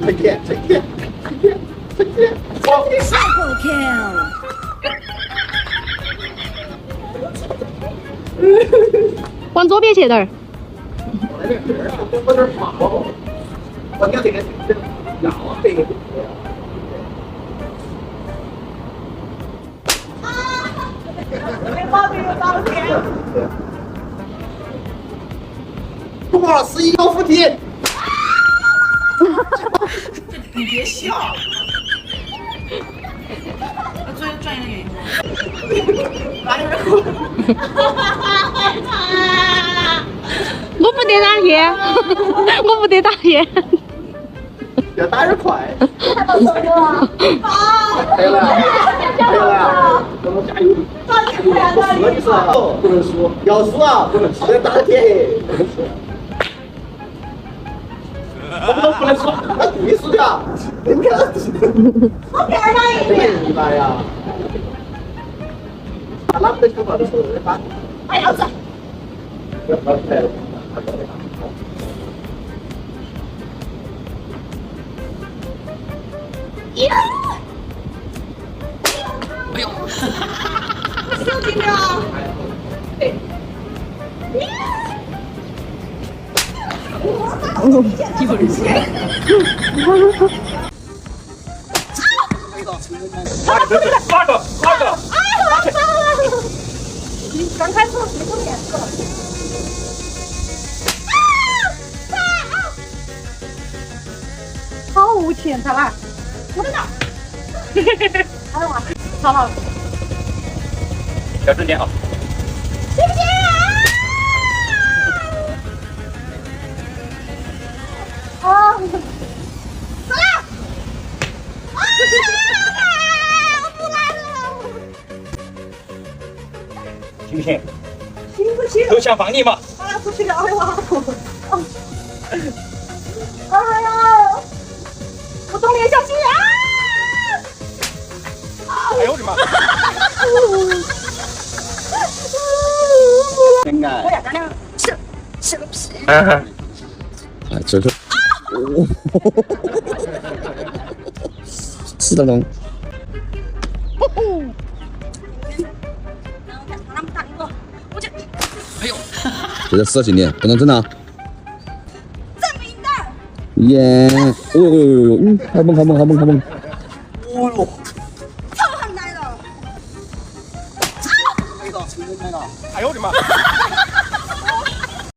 春天，春天，春天，春天。Triple kill。往左边去点儿。我这儿跑，我听这个咬啊，这个。中了11个附体。你别笑。最专业的原因。我不得打铁，我不得打铁。要打点快。对了，对了，我们加油！不能输，要输啊，不能输，要打铁，不能输。不能输，那故意输的，你们看，我边上一点，明白呀？他哪个球跑的时候，他哎呀，这，哎呦，手机了。对。有人先。八个。你刚开始没有颜色。好无情，他来，我的哪？哎呀妈！好好。小声点啊！行不行啊？啊！走了！啊！我不来了。行不行？行不行？投降放你嘛！哎呀，不行了，哎呀！哎呀！我动脸小心啊！哎呦我的妈！真爱。我俩咱俩吃个屁！哎，这个，吃得动。哎呦，这个死心点，不能整了。这么一袋。耶！哦呦呦呦呦，好猛好猛好猛好猛！哦呦！